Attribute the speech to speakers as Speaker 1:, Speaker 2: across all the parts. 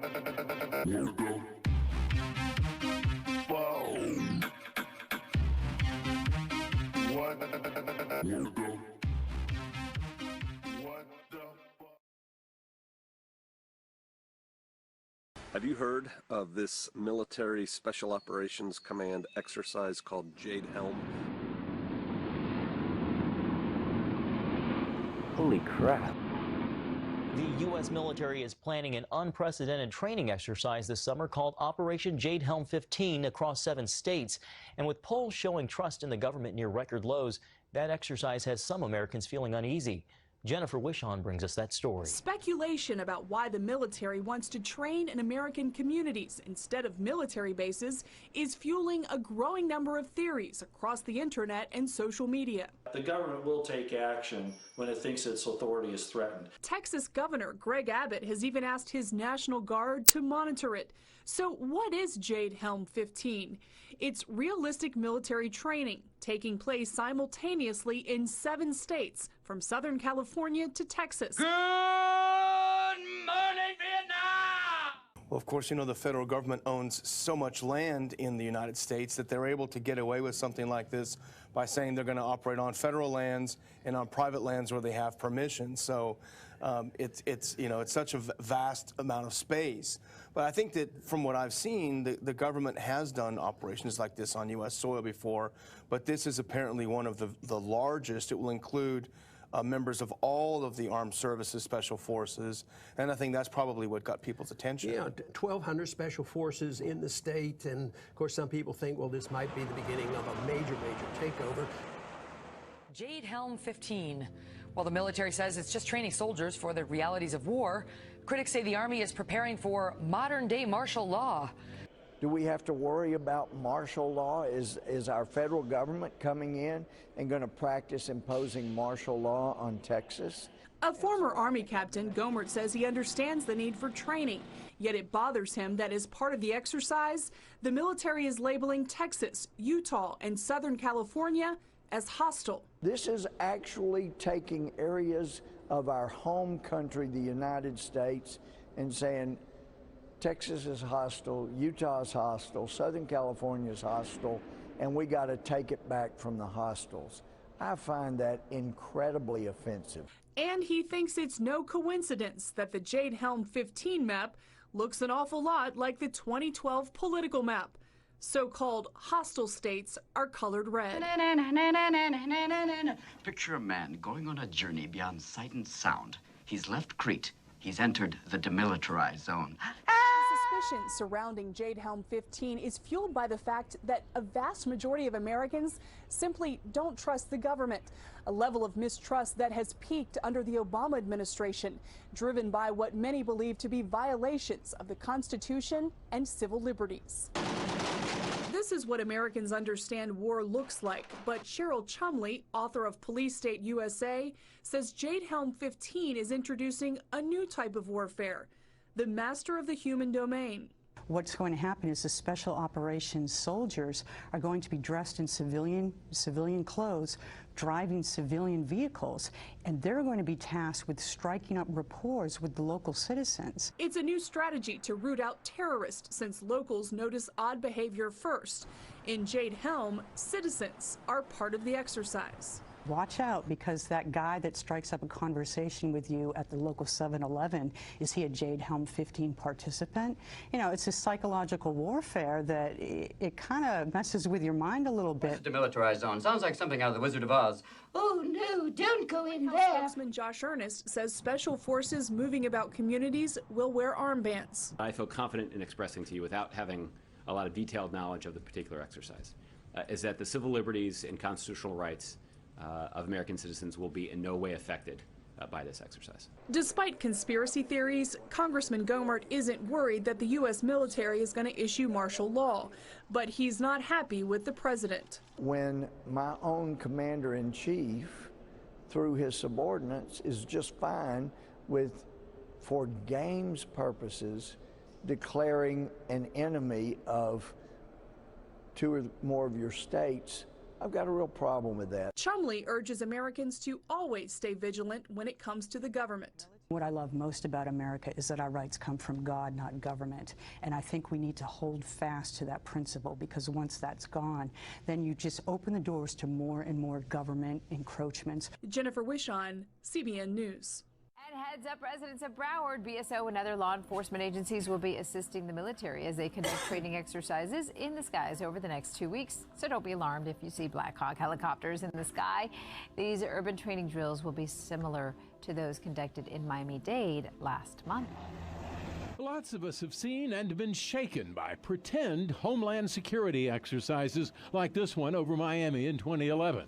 Speaker 1: Wanna go? Whoa. What? Wanna go? What the fuck?
Speaker 2: Have you heard of this military special operations command exercise called Jade Helm?
Speaker 3: Holy crap.
Speaker 4: The U.S. military is planning an unprecedented training exercise this summer called Operation Jade Helm 15 across 7 states. And with polls showing trust in the government near record lows, that exercise has some Americans feeling uneasy. Jennifer Wishon brings us that story.
Speaker 5: Speculation about why the military wants to train in American communities instead of military bases is fueling a growing number of theories across the internet and social media.
Speaker 6: The government will take action when it thinks its authority is threatened.
Speaker 5: Texas Governor Greg Abbott has even asked his National Guard to monitor it. So what is Jade Helm 15? It's realistic military training taking place simultaneously in 7 states, from Southern California to Texas.
Speaker 7: Good morning, Vietnam!
Speaker 8: Well, of course, you know, the federal government owns so much land in the United States that they're able to get away with something like this by saying they're going to operate on federal lands and on private lands where they have permission. So it's such a vast amount of space. But I think that from what I've seen, the government has done operations like this on U.S. soil before, but this is apparently one of the largest. It will include members of all of the armed services, special forces, and I think that's probably what got people's attention.
Speaker 9: Yeah, 1,200 special forces in the state, and of course some people think, well, this might be the beginning of a major takeover.
Speaker 10: Jade Helm 15. While the military says it's just training soldiers for the realities of war, critics say the Army is preparing for modern-day martial law.
Speaker 3: Do we have to worry about martial law? Is our federal government coming in and going to practice imposing martial law on Texas?
Speaker 5: A former Army captain, Gomert, says he understands the need for training, yet it bothers him that as part of the exercise, the military is labeling Texas, Utah, and Southern California as hostile.
Speaker 3: This is actually taking areas of our home country, the United States, and saying Texas is hostile, Utah is hostile, Southern California is hostile, and we got to take it back from the hostiles. I find that incredibly offensive.
Speaker 5: And he thinks it's no coincidence that the Jade Helm 15 map looks an awful lot like the 2012 political map. So-called hostile states are colored red.
Speaker 11: Picture a man going on a journey beyond sight and sound. He's left Crete. He's entered the demilitarized zone.
Speaker 5: The suspicion surrounding Jade Helm 15 is fueled by the fact that a vast majority of Americans simply don't trust the government, a level of mistrust that has peaked under the Obama administration, driven by what many believe to be violations of the Constitution and civil liberties. This is what Americans understand war looks like, but Cheryl Chumley, author of Police State USA, says Jade Helm 15 is introducing a new type of warfare, the master of the human domain.
Speaker 12: What's going to happen is the special operations soldiers are going to be dressed in civilian clothes, driving civilian vehicles, and they're going to be tasked with striking up rapport with the local citizens.
Speaker 5: It's a new strategy to root out terrorists since locals notice odd behavior first. In Jade Helm, citizens are part of the exercise.
Speaker 12: Watch out, because that guy that strikes up a conversation with you at the local 7-Eleven, is he a Jade Helm 15 participant? You know, it's a psychological warfare that it kind of messes with your mind a little bit.
Speaker 11: The demilitarized zone sounds like something out of the Wizard of Oz.
Speaker 13: Oh no, don't go in
Speaker 5: House
Speaker 13: there.
Speaker 5: Spokesman Josh Earnest says special forces moving about communities will wear armbands.
Speaker 14: I feel confident in expressing to you, without having a lot of detailed knowledge of the particular exercise, is that the civil liberties and constitutional rights of American citizens will be in no way affected by this exercise.
Speaker 5: Despite conspiracy theories, Congressman Gomert isn't worried that the U.S. military is going to issue martial law, but he's not happy with the president.
Speaker 3: When my own commander-in-chief, through his subordinates, is just fine with, for games purposes, declaring an enemy of 2 or more of your states, I've got a real problem with that.
Speaker 5: Chumley urges Americans to always stay vigilant when it comes to the government.
Speaker 12: What I love most about America is that our rights come from God, not government. And I think we need to hold fast to that principle, because once that's gone, then you just open the doors to more and more government encroachments.
Speaker 5: Jennifer Wishon, CBN News.
Speaker 7: And heads up, residents of Broward, BSO, and other law enforcement agencies will be assisting the military as they conduct training exercises in the skies over the next 2 weeks. So don't be alarmed if you see Black Hawk helicopters in the sky. These urban training drills will be similar to those conducted in Miami-Dade last month.
Speaker 15: Lots of us have seen and been shaken by pretend homeland security exercises like this one over Miami in 2011.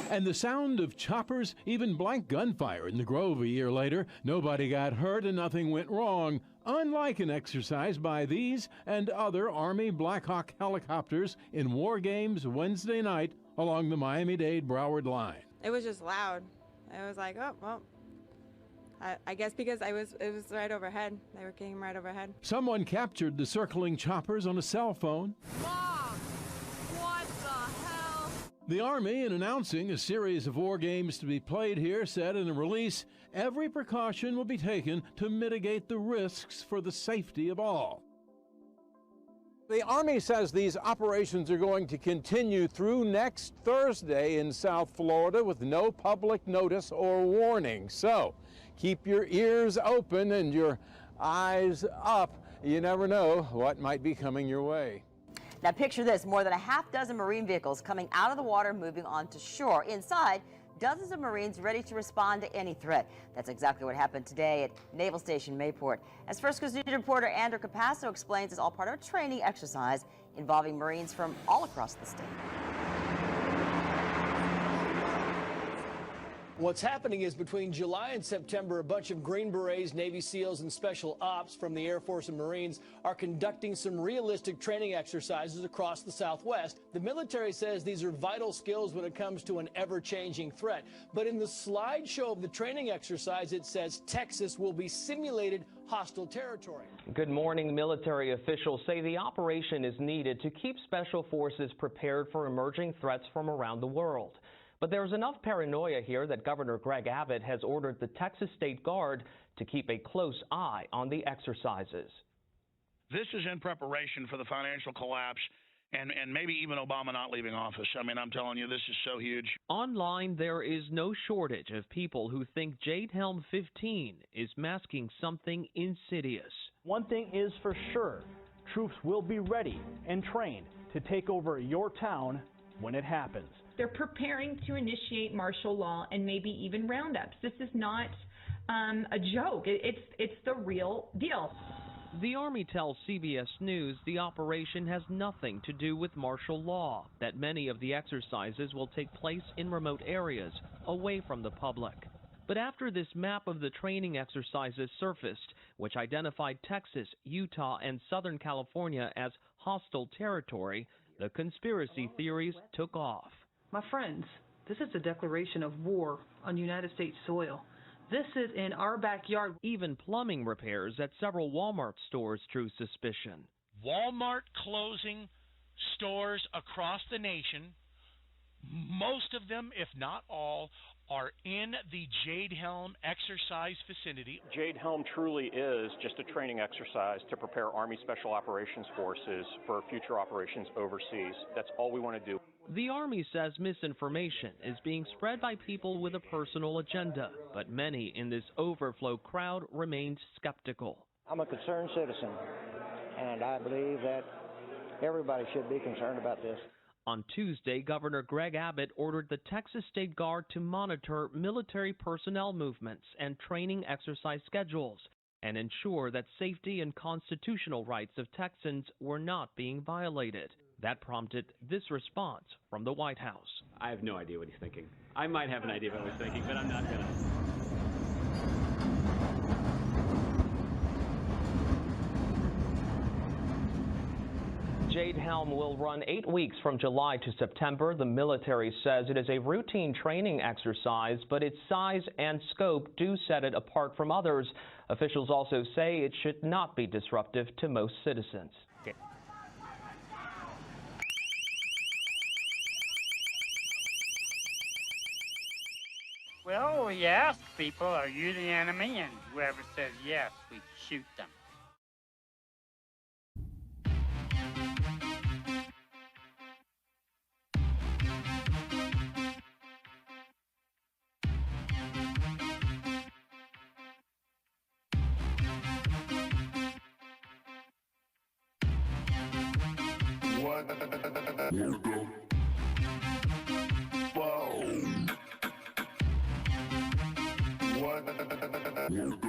Speaker 15: And the sound of choppers, even blank gunfire in the Grove a year later, nobody got hurt and nothing went wrong, unlike an exercise by these and other Army Black Hawk helicopters in war games Wednesday night along the Miami-Dade Broward line.
Speaker 16: It was just loud. I was like, oh, well, I guess because it was right overhead. They were came right overhead.
Speaker 15: Someone captured the circling choppers on a cell phone.
Speaker 16: Mom, what the hell?
Speaker 15: The Army, in announcing a series of war games to be played here, said in a release, every precaution will be taken to mitigate the risks for the safety of all. The Army says these operations are going to continue through next Thursday in South Florida with no public notice or warning. So keep your ears open and your eyes up. You never know what might be coming your way.
Speaker 17: Now picture this, more than a half dozen Marine vehicles coming out of the water, moving onto shore. Inside, dozens of Marines ready to respond to any threat. That's exactly what happened today at Naval Station Mayport. As First Coast News reporter Andrew Capasso explains, it's all part of a training exercise involving Marines from all across the state.
Speaker 18: What's happening is between July and September, a bunch of Green Berets, Navy SEALs, and Special Ops from the Air Force and Marines are conducting some realistic training exercises across the Southwest. The military says these are vital skills when it comes to an ever-changing threat. But in the slideshow of the training exercise, it says Texas will be simulated hostile territory.
Speaker 19: Good morning. Military officials say the operation is needed to keep special forces prepared for emerging threats from around the world. But there's enough paranoia here that Governor Greg Abbott has ordered the Texas State Guard to keep a close eye on the exercises.
Speaker 20: This is in preparation for the financial collapse and maybe even Obama not leaving office. I mean, I'm telling you, this is so huge.
Speaker 19: Online, there is no shortage of people who think Jade Helm 15 is masking something insidious.
Speaker 21: One thing is for sure, troops will be ready and trained to take over your town when it happens.
Speaker 22: They're preparing to initiate martial law and maybe even roundups. This is not a joke. It's the real deal.
Speaker 19: The Army tells CBS News the operation has nothing to do with martial law, that many of the exercises will take place in remote areas, away from the public. But after this map of the training exercises surfaced, which identified Texas, Utah, and Southern California as hostile territory, the conspiracy theories took off.
Speaker 23: My friends, this is a declaration of war on United States soil. This is in our backyard.
Speaker 19: Even plumbing repairs at several Walmart stores drew suspicion.
Speaker 24: Walmart closing stores across the nation. Most of them, if not all, are in the Jade Helm exercise vicinity.
Speaker 25: Jade Helm truly is just a training exercise to prepare Army Special Operations Forces for future operations overseas. That's all we want to do.
Speaker 19: The Army says misinformation is being spread by people with a personal agenda, but many in this overflow crowd remained skeptical.
Speaker 26: I'm a concerned citizen, and I believe that everybody should be concerned about this.
Speaker 19: On Tuesday, Governor Greg Abbott ordered the Texas State Guard to monitor military personnel movements and training exercise schedules and ensure that safety and constitutional rights of Texans were not being violated. That prompted this response from the White House.
Speaker 14: I have no idea what he's thinking. I might have an idea of what he's thinking, but I'm not going to.
Speaker 19: Jade Helm will run 8 weeks from July to September. The military says it is a routine training exercise, but its size and scope do set it apart from others. Officials also say it should not be disruptive to most citizens.
Speaker 1: Well, we ask people, are you the enemy? And whoever says yes, we shoot them.
Speaker 2: What?